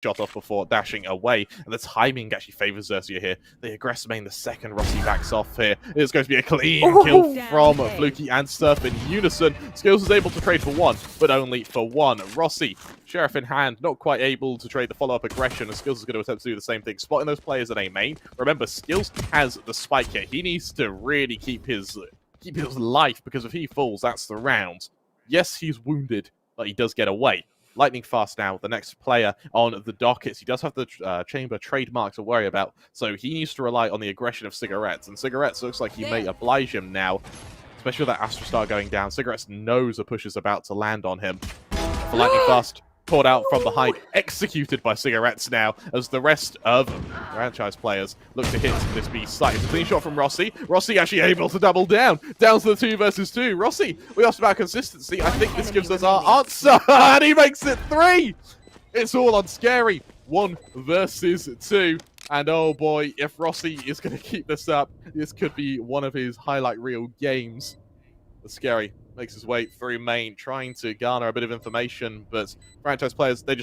shot off before dashing away. And the timing actually favors XERXIA here. The aggressive main, the second Rossi backs off here. It's going to be a clean kill from Flukky and Surf in unison. skillZ is able to trade for one, but only for one. Rossi, Sheriff in hand, not quite able to trade the follow-up aggression, and skillZ is going to attempt to do the same thing, spotting those players in A main. Remember, skillZ has the spike here. He needs to really keep his life, because if he falls, that's the round. Yes, he's wounded, but he does get away. Lightningfast now, the next player on the dockets. He does have the chamber trademark to worry about, so he needs to rely on the aggression of Cigarettes, and Cigarettes looks like he may oblige him now, especially with that Astra Star going down. Cigarettes knows a push is about to land on him. For Lightningfast, caught out from behind, executed by Cigarettes now, as the rest of franchise players look to hit this B site. It's a clean shot from Rossi. Rossi actually able to double down to the 2 versus 2. Rossi, we asked about consistency. I think this gives us our answer, and he makes it 3! It's all on sScary. 1 versus 2. And oh boy, if Rossi is going to keep this up, this could be one of his highlight reel games. The sScary makes his way through main, trying to garner a bit of information, but franchise players, they're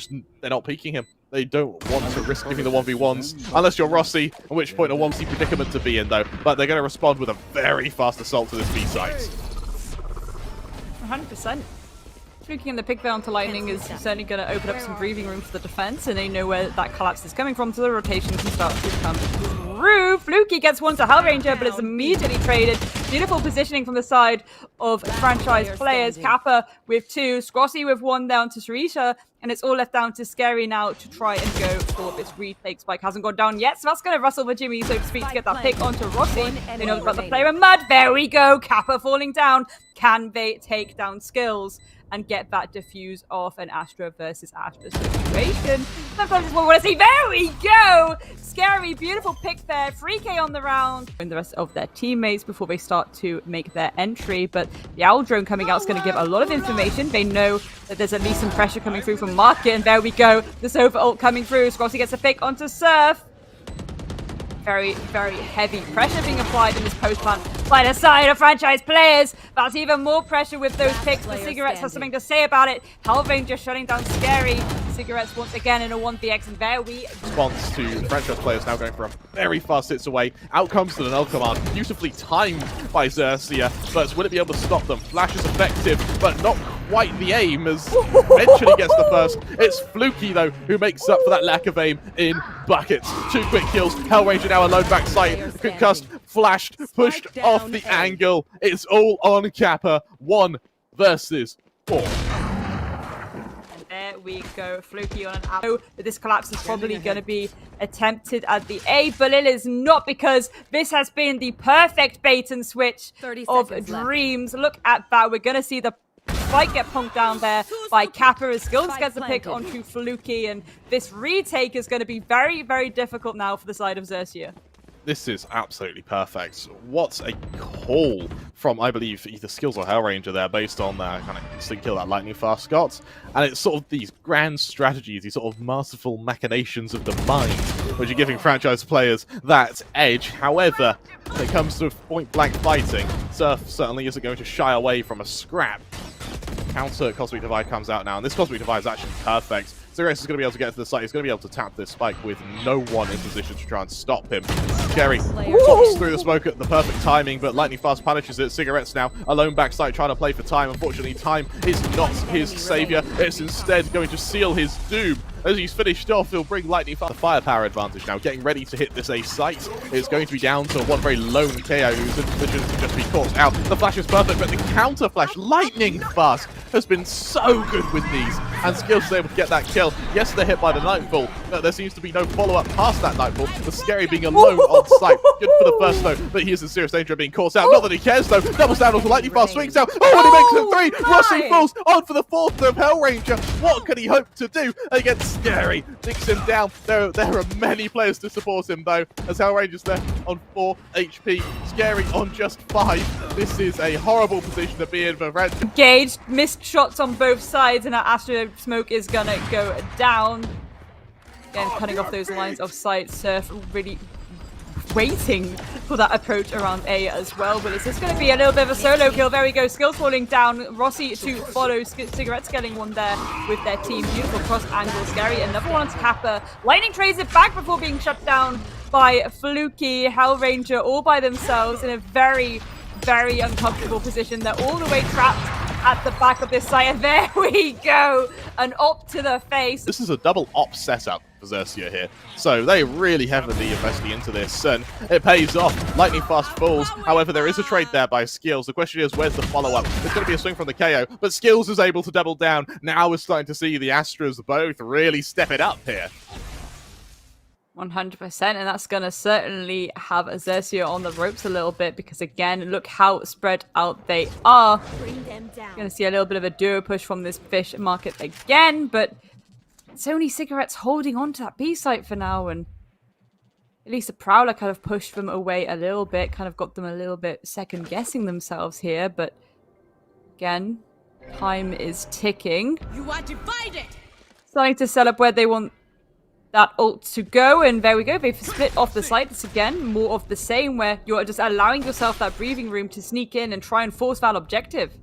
not peeking him. They don't want to risk giving the 1v1s, unless you're Rossi, at which point a 1c predicament to be in, though. But they're going to respond with a very fast assault to this B site. 100%. Flukky in the pick there onto Lightning is certainly going to open up some breathing room for the defense, and they know where that collapse is coming from, so the rotation can start to come through. Flukky gets one to HellrangeR, but it's immediately traded. Beautiful positioning from the side of franchise players. KappA with 2, SkRossi with 1 down to XERXIA, and it's all left down to sScary now to try and go for this retake. Spike hasn't gone down yet, so that's going to rustle for Jimmy, so to speak, to get that pick onto Rossi. They know about the player in mud. There we go. KappA falling down. Can they take down skillZ and get that diffuse off an Astra versus Astra situation? Sometimes it's what we want to see. There we go! sScary, beautiful pick there. 3k on the round. And the rest of their teammates before they start to make their entry. But the Owl Drone coming out is going to give a lot of information. They know that there's at least some pressure coming through from Market. And there we go. The Sofa ult coming through. SkRossi gets a pick onto Surf. Very, very heavy pressure being applied in this post-plant by the side of franchise players. That's even more pressure with those picks. The Cigarettes has something to say about it. HellrangeR shutting down sScary. Cigarettes once again in a 1vx, and there we... Response to franchise players now going for a very fast hits away. Out comes the null command, beautifully timed by XERXIA, but will it be able to stop them? Flash is effective, but not quite the aim, as eventually gets the first. It's Flukky, though, who makes up for that lack of aim in buckets. 2 quick kills. HellrangeR now alone backside. Concussed, flashed, pushed off the angle. It's all on KappA. 1 versus 4. There we go, Flukky on an arrow. But this collapse is probably going to be attempted at the A, but it is not, because this has been the perfect bait and switch of dreams. Look at that. We're going to see the spike get punked down there by KappA as skillZ gets the pick onto Flukky, and this retake is going to be very, very difficult now for the side of XERXIA. This is absolutely perfect. What a call from, I believe, either skillZ or HellrangeR there, based on that kind of instant kill that Lightningfast got. And it's sort of these grand strategies, these sort of masterful machinations of the mind, which are giving franchise players that edge. However, when it comes to point-blank fighting, Surf certainly isn't going to shy away from a scrap. Counter Cosmic Divide comes out now, and this Cosmic Divide is actually perfect. Xerx is going to be able to get to the site. He's going to be able to tap this spike with no one in position to try and stop him. sScary pops through the smoke at the perfect timing, but Lightningfast punishes it. Cigarettes now alone backside trying to play for time. Unfortunately, time is not his savior. It's instead going to seal his doom. As he's finished off, he'll bring Lightningfast the firepower advantage now, getting ready to hit this A site. It's going to be down to one very lone KO who's in position to just be caught out. The flash is perfect, but the counter flash, Lightningfast, has been so good with these. And skillZ is able to get that kill. Yes, they're hit by the Nightfall, but there seems to be no follow-up past that Nightfall. The sScary being alone on site. Good for the first, though, but he is in serious danger of being caught out. Not that he cares, though. Doubles down onto Lightningfast, swings out. Oh, and he makes it 3! Rossi falls on for the 4th of HellrangeR. What can he hope to do against sScary? Digs him down. There are many players to support him, though, as HellrangeR's left on 4 HP. sScary on just 5. This is a horrible position to be in for Red. Engaged, missed shots on both sides, and our Astro Smoke is gonna go down. Again, cutting off those lines of sight. Surf really waiting for that approach around A as well. But is this going to be a little bit of a solo kill? There we go. skillZ falling down. Rossi to follow. Cigarettes getting one there with their team. Beautiful cross angle. sScary. Another one onto KappA. Lightning trades it back before being shut down by Flukky, HellrangeR, all by themselves in a very, very uncomfortable position. They're all the way trapped at the back of this site, and there we go, an op to the face. This is a double op setup for XERXIA here, so they really heavily investing into this, and it pays off. Lightningfast falls, however, there is a trade there by skillZ. The question is, where's the follow-up? There's going to be a swing from the KO, but skillZ is able to double down. Now we're starting to see the Astras both really step it up here. 100%, and that's going to certainly have XERXIA on the ropes a little bit, because again, look how spread out they are. Bring them down. Going to see a little bit of a duo push from this fish market again, but it's only Cigarettes holding on to that B site for now, and at least the Prowler kind of pushed them away a little bit, kind of got them a little bit second guessing themselves here, but again, time is ticking. You are divided. Starting to set up where they want that ult to go, and there we go. They've split off the site. It's again more of the same, where you're just allowing yourself that breathing room to sneak in and try and force that objective.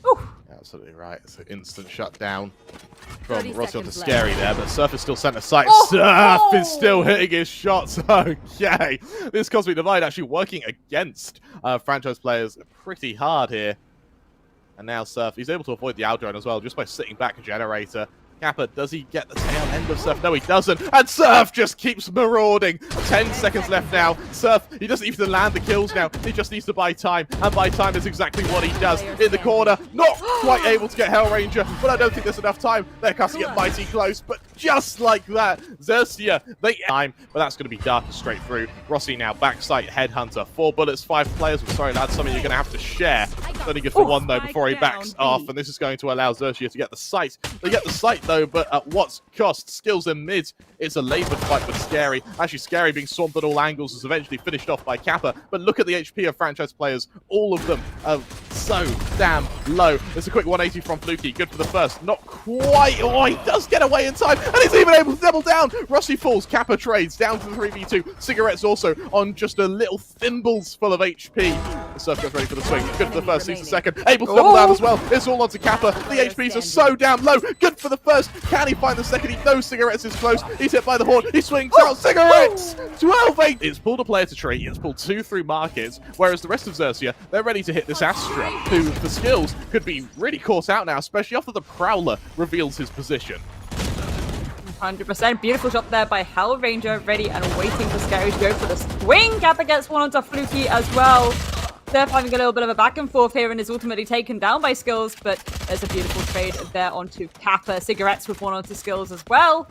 Ooh. Absolutely right. It's an instant shutdown from 30 Rossi onto seconds sScary left. there, but Surf is still center sight. Oh! Surf is still hitting his shots. Okay. This Cosmic Divide actually working against franchise players pretty hard here. And now Surf, he's able to avoid the outdrone as well just by sitting back a generator. KappA, does he get the tail end of Surf? No, he doesn't. And Surf just keeps marauding. 10 seconds left now. Surf, he doesn't even land the kills now. He just needs to buy time. And buy time is exactly what he does. In the corner, not quite able to get HellrangeR, but I don't think there's enough time. They're casting it mighty close, but just like that, XERXIA, they time, but that's going to be darker straight through. Rossi now, backside Headhunter. 4 bullets, 5 players. I'm sorry, lads, something you're going to have to share. It's only good for one, though, before he backs off, and this is going to allow XERXIA to get the site. They get the site, though, but at what cost? skillZ in mid. It's a laboured fight with sScary. Actually, sScary being swamped at all angles is eventually finished off by KappA, but look at the HP of franchise players. All of them are so damn low. It's a quick 180 from Flukky. Good for the first. Not quite. Oh, he does get away in time, and he's even able to double down. Rossi falls. KappA trades down to the 3v2. Cigarettes also on just a little thimbles full of HP. The Surf goes ready for the swing. Good for the first, sees the second. Able to double down as well. It's all onto KappA. The HPs are so damn low. Good for the first. Can he find the second? He knows Cigarettes is close. He's hit by the horn. He swings out. Cigarettes! 12-8. It's pulled a player to tree. It's pulled 2 through markets, whereas the rest of XERXIA, they're ready to hit this Astra, who the skills could be really caught out now, especially after the Prowler reveals his position. 100%. Beautiful shot there by HellrangeR, ready and waiting for sScary to go for the swing. KappA gets one onto Flukky as well. Surf having a little bit of a back and forth here and is ultimately taken down by skillZ, but there's a beautiful trade there onto KappA. Cigarettes with one onto skillZ as well.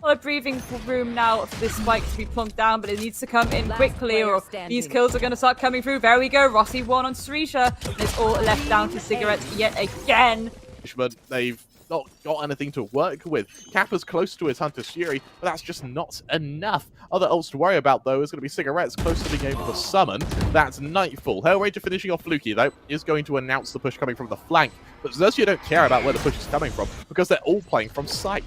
A breathing room now for this spike to be plunked down, but it needs to come in quickly or these kills are going to start coming through. There we go. Rossi one on SKRossi, and it's all left down to Cigarettes yet again. But they've not got anything to work with. KappA's close to his Hunter Fury, but that's just not enough. Other ults to worry about, though, is going to be Cigarettes close to being able to summon. That's Nightfall. HellrangeR finishing off Flukky, though, is going to announce the push coming from the flank. But XERXIA don't care about where the push is coming from, because they're all playing from sight.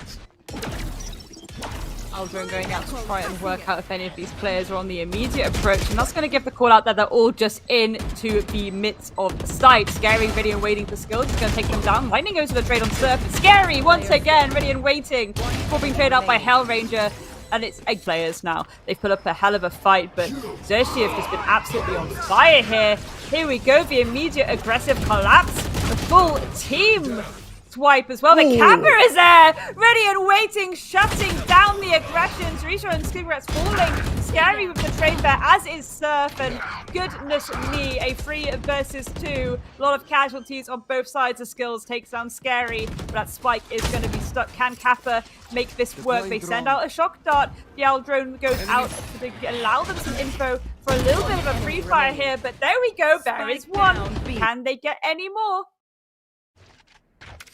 Aldrin going out to try and work out if any of these players are on the immediate approach, and that's going to give the call out that they're all just into the midst of the site. sScary ready and waiting for skillZ. He's going to take them down. Lightning goes for the trade on Surf. sScary once again ready and waiting before being traded out by HellrangeR. And it's 8 players now. They've put up a hell of a fight, but XERXIA have just been absolutely on fire here. Here we go, the immediate aggressive collapse. The full team swipe as well. The KappA is there, ready and waiting, shutting down the aggression. SKRossi and Cigarettes falling. sScary with the trade there, as is Surf, and goodness me, a 3 versus 2. A lot of casualties on both sides of skillZ. Takes down sScary, but that spike is going to be stuck. Can KappA make this work? They send out a shock dart. The owl drone goes out to allow them some info for a little bit of a free fire here, but there we go. There is one. Can they get any more?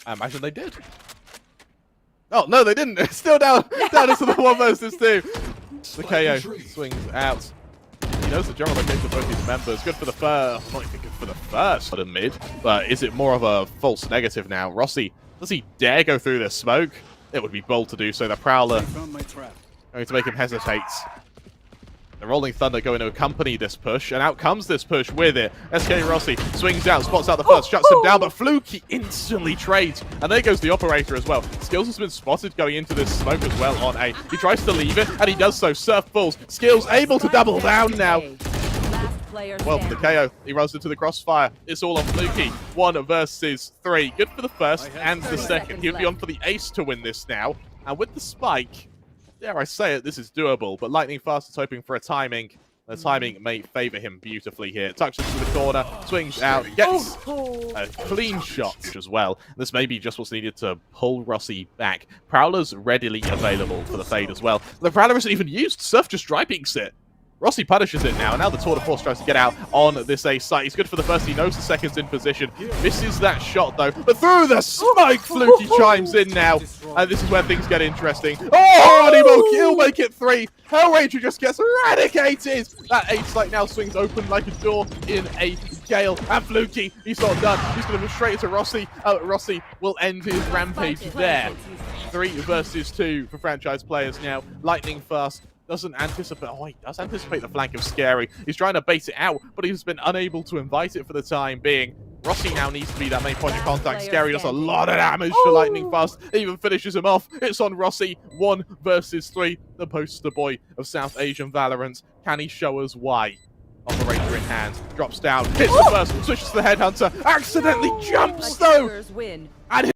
I imagine they did. Oh, no, they didn't. It's still down into the 1 versus 2. The KO swings out. He knows the general location of both these members. Good for the first. Not even good for the first. But a mid. But is it more of a false negative now? Rossi, does he dare go through this smoke? It would be bold to do so. The Prowler Going to make him hesitate. The Rolling Thunder going to accompany this push, and out comes this push with it. SkRossi swings out, spots out the first, shuts him down, but Flukky instantly trades. And there goes the operator as well. skillZ has been spotted going into this smoke as well on A. He tries to leave it, and he does so. Surf falls. skillZ able to double down now. Well, for the KO, he runs into the crossfire. It's all on Flukky. 1 versus 3. Good for the first and the second. He would be on for the ace to win this now. And with the spike, dare I say it, this is doable, but Lightningfast is hoping for a timing. The timing may favor him beautifully here. Touches to the corner, swings out, gets a clean shot as well. This may be just what's needed to pull Rossi back. Prowler's readily available for the fade as well. The Prowler isn't even used. Surf just dry peeks it. Rossi punishes it now, and now the Tour de Force tries to get out on this A site. He's good for the first, he knows the second's in position. Misses that shot though, but through the spike, Flukky chimes in now. And this is where things get interesting. Oh, and he'll make it 3. HellrangeR just gets eradicated. That A site now swings open like a door in a gale. And Flukky, he's not done. He's going to move straight into Rossi. Rossi will end his rampage there. 3 versus 2 for franchise players now. Lightningfast doesn't anticipate. Oh, he does anticipate the flank of sScary. He's trying to bait it out, but he's been unable to invite it for the time being. Rossi now needs to be that main point of contact. sScary does a lot of damage to Lightningfast. Even finishes him off. It's on Rossi. 1 versus 3. The poster boy of South Asian Valorant. Can he show us why? Operator in hand. Drops down. Hits the first. Switches to the headhunter. Accidentally jumps though. And